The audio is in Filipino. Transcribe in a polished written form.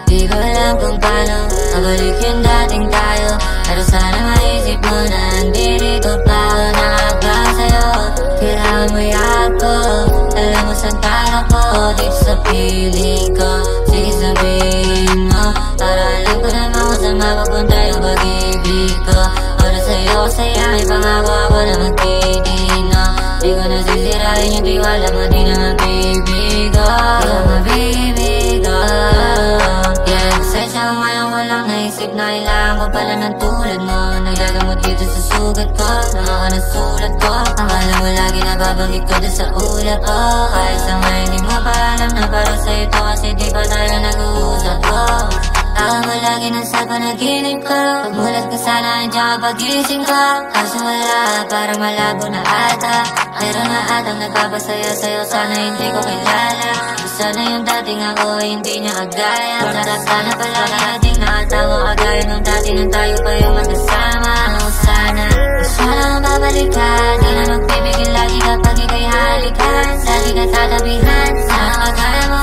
Di ko alam kung paano mabalik yung dating tayo, pero sana maisip mo na nandito pa ako nakabang sa'yo. Kailangan mo yakap ko, alam mo saan tayo ko, dito sa piling ko. Sige sabihin mo, para alam ko naman kung saan mapapunta yung pag-ibig ko. Para sa'yo saya, may pangako ako na magtitino. Di ko nasisirain yung tiwala mo, di naman baby ko. Di ka mabibigo. Yeah, pasensya kung ngayon ko lang naisip na kailangan ko pala ng tulad mo. Nagagamot dito sa sugat ko, mga ka ng sulat ko. Akala mo lagi nababanggit ko doon sa ulat ko. Kahit sa ngayon di mo pa alam na para sa'yo to, kasi di pa tayo nag-uusap ko. Ako mo lagi nasa panaginip ko, pagmulat ko sana nandiyan ka pagising ko. Kaso wala, parang malabo na ata. Mayroon na atang nagpapasaya sa'yo, sana hindi ko kilala. Sana yung dating ako ay hindi niya kagaya. Sana pala nating nakatawa kagaya nung dati nang tayo pa yung magkasama. Ako sana, gusto lang babalik ka, di na magbibigil lagi kapag ika'y halikan. Lagi ka tatabihan, sana kagaya mo